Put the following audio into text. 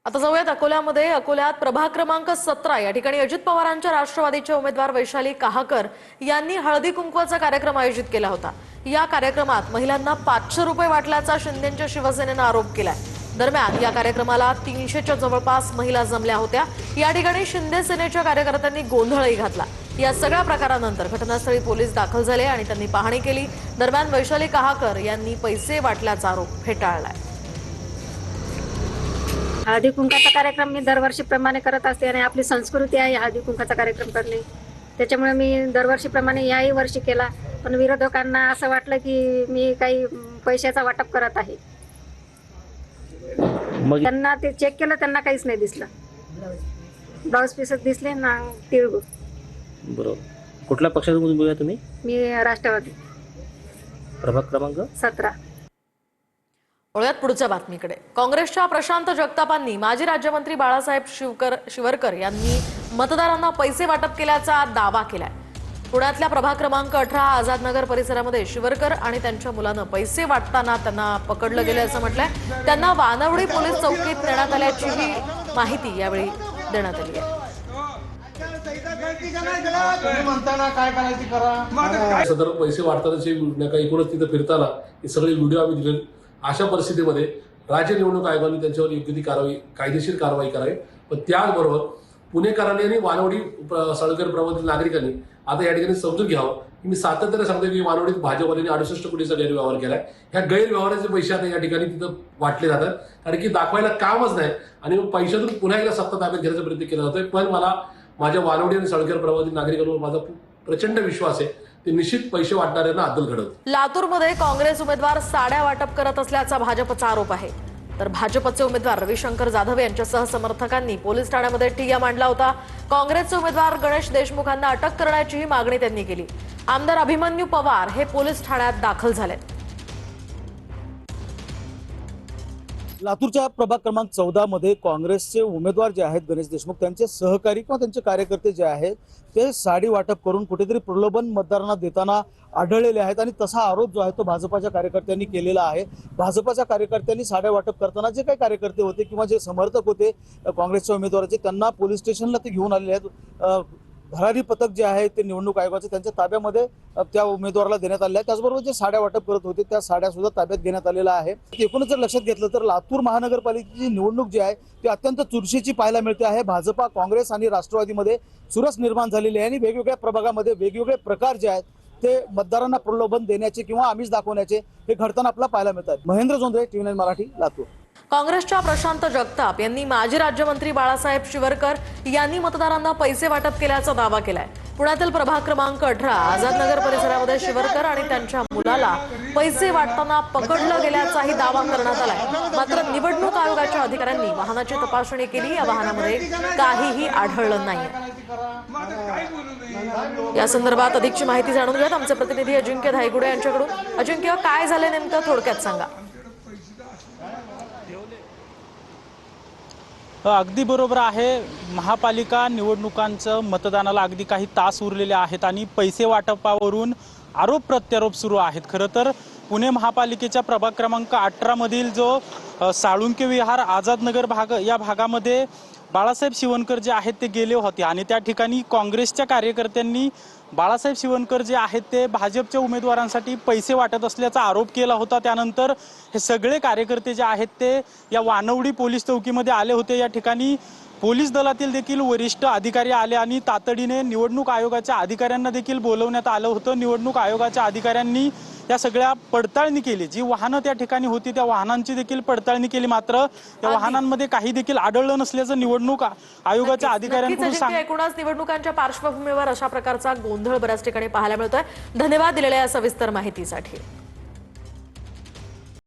आता जाऊयात अकोल्यामध्ये. अकोल्यात प्रभाग क्रमांक 17 या ठिकाणी अजित पवारांच्या राष्ट्रवादीचे उमेदवार वैशाली कहाकर यांनी हळदी कुंकवाचा कार्यक्रम आयोजित केला होता। या कार्यक्रमात महिलांना 500 रुपये वाटल्याचा शिंदेच्या शिवसेनेने आरोप केलाय। दरम्यान या कार्यक्रमाला 300च्या जवळपास महिला जमल्या होत्या। या ठिकाणी शिंदे सेनेच्या कार्यकर्त्यांनी गोंधळही घातला। या सगळ्या प्रकारानंतर घटनास्थळी पोलीस दाखल झाले आणि त्यांनी पाहणी केली। दरम्यान वैशाली कहाकर यांनी पैसे वाटल्याचा आरोप फेटाळलाय। हळदी कुंकाचा कार्यक्रम मी दरवर्षीप्रमाणे करत असते आणि आपली संस्कृती आहे हळदी कुंकाचा कार्यक्रम करणे। त्याच्यामुळे मी दरवर्षीप्रमाणे याही वर्षी केला, पण विरोधकांना असं वाटलं की मी काही पैशाचा वाटप करत आहे। त्यांना ते चेक केलं, त्यांना काहीच नाही दिसलं। ब्लाउज पीसच दिसले ना तिळगुळ। बरोबर। कुठल्या पक्षातून बोलता तुम्ही? मी राष्ट्रवादी प्रभाग क्रमांक 17। वळूयात पुढच्या बातमीकडे। काँग्रेसच्या प्रशांत जगतापांनी माजी राज्यमंत्री बाळासाहेब शिवरकर यांनी मतदारांना पैसे वाटप केल्याचा दावा केलाय। पुण्यातल्या प्रभाग क्रमांक 18 आझादनगर परिसरामध्ये शिवरकर आणि त्यांच्या मुलानं पैसे वाटताना त्यांना पकडलं गेलं असं म्हटलंय। त्यांना वानवडी पोलीस चौकीत नेण्यात आल्याचीही माहिती यावेळी देण्यात आली आहे। सदर पैसे वाटतानाची एकूणच तिथे फिरताना हे सगळे व्हिडिओ आम्ही दिले। अशा परिस्थितीमध्ये राज्य निवडणूक आयोगाने त्यांच्यावर योग्य ती कारवाई, कायदेशीर कारवाई करावी। पण त्याचबरोबर पुणेकरांनी आणि वानवडी साळुंखे प्रभागातील नागरिकांनी आता या ठिकाणी समजून घ्यावं की मी सातत्याने सांगतो की वानवडीत भाजपने 68 कोटीचा गैरव्यवहार केलाय। ह्या गैरव्यवहाराचे पैसे आता या ठिकाणी तिथं वाटले जातात, कारण की दाखवायला कामच नाही आणि पैशातून पुन्हा एकदा सत्ता ताब्यात घेण्याचा प्रयत्न केला जातोय। पण मला माझ्या वानवडी आणि साळुंखे प्रभागातील नागरिकांवर माझा प्रचंड विश्वास आहे, ते निश्चित पैसे वाटणाऱ्यांना अद्दल घडवत। लातूरमध्ये काँग्रेस उमेदवार साड्या वाटप करत असल्याचा भाजपचा आरोप आहे। तर भाजपचे उमेदवार रविशंकर जाधव यांच्यासह समर्थकांनी पोलीस ठाण्यामध्ये ठिय्या मांडला होता। काँग्रेसचे उमेदवार गणेश देशमुखांना अटक करण्याचीही मागणी त्यांनी केली। आमदार अभिमन्यू पवार हे पोलीस ठाण्यात दाखल झाले। लातूरच्या प्रभाग क्रमांक 14 मध्ये काँग्रेसचे उमेदवार जे आहेत गणेश देशमुख त्यांचे सहकारी किंवा त्यांचे कार्यकर्ते जे आहेत ते साडी वाटप करून कुठेतरी प्रलोभन मतदारांना देताना आढळलेले आहेत आणि तसा आरोप जो आहे तो भाजपाच्या कार्यकर्त्यांनी केलेला आहे। भाजपाच्या कार्यकर्त्यांनी साड्या वाटप करताना जे काही कार्यकर्ते होते किंवा जे समर्थक होते काँग्रेसच्या उमेदवाराचे त्यांना पोलीस स्टेशनला ते घेऊन आलेले आहेत। भरारी पथक जे आहे ते निवडणूक आयोगाचे त्यांच्या ताब्यामध्ये त्या उमेदवाराला देण्यात आले आहे। त्याचबरोबर जे साड्या वाटप करत होते त्या साड्या सुद्धा ताब्यात घेण्यात आलेला आहे। एकूणच जर लक्षात घेतलं तर लातूर महानगरपालिकेची निवडणूक जी आहे ती अत्यंत चुरशीची पाहायला मिळते आहे। भाजपा, काँग्रेस आणि राष्ट्रवादीमध्ये चुरस निर्माण झालेली आहे आणि वेगवेगळ्या प्रभागामध्ये वेगवेगळे प्रकार जे आहेत ते मतदारांना प्रलोभन देण्याचे किंवा आमिष दाखवण्याचे हे घडताना आपल्याला पाहायला मिळतात। महेंद्र जोंधळे, TV9 मराठी, लातूर। काँग्रेसच्या प्रशांत जगताप यांनी माजी राज्यमंत्री बाळासाहेब शिवरकर यांनी मतदारांना पैसे वाटप केल्याचा दावा केलाय। पुण्यातील प्रभाग क्रमांक 18 आझादनगर परिसरामध्ये शिवरकर आणि त्यांच्या मुलाला पैसे वाटताना पकडलं गेल्याचाही दावा करण्यात आलाय। मात्र निवडणूक आयोगाच्या अधिकाऱ्यांनी वाहनाची तपासणी केली। या वाहनामध्ये काहीही आढळलं नाही। या संदर्भात अधिकची माहिती जाणून घेऊयात आमचे प्रतिनिधी अजिंक्य धायगुडे यांच्याकडून। अजिंक्य, काय झाले नेमकं, थोडक्यात सांगा। अगदी बरोबर आहे। महापालिका निवडणुकांचं मतदानाला अगदी काही तास उरलेले आहेत आणि पैसे वाटपावरून आरोप प्रत्यारोप सुरू आहेत। खरं तर पुणे महापालिकेच्या प्रभाग क्रमांक 18 मधील जो साळुंखे विहार आझादनगर भाग या भागामध्ये बाळासाहेब शिवरकर जे आहेत ते गेले होते आणि त्या ठिकाणी काँग्रेसच्या कार्यकर्त्यांनी बाळासाहेब शिवरकर जे आहेत ते भाजपच्या उमेदवारांसाठी पैसे वाटत असल्याचा आरोप केला होता। त्यानंतर हे सगळे कार्यकर्ते जे आहेत ते या वानवडी पोलीस चौकीमध्ये आले होते। या ठिकाणी पोलीस दलातील देखील वरिष्ठ अधिकारी आले आणि तातडीने निवडणूक आयोगाच्या अधिकाऱ्यांना देखील बोलवण्यात आलं होतं। निवडणूक आयोगाच्या अधिकाऱ्यांनी या सगळ्या पडताळणी केली। जी वाहनं त्या ठिकाणी होती त्या वाहनांची देखील पडताळणी केली, मात्र त्या वाहनांमध्ये काही देखील आढळलं नसल्याचं निवडणूक आयोगाच्या अधिकाऱ्यांकडून सांगितलं। एकूणच निवडणुकांच्या पार्श्वभूमीवर अशा प्रकारचा गोंधळ बऱ्याच ठिकाणी पाहायला मिळतोय। धन्यवाद दिलेल्या या सविस्तर माहितीसाठी।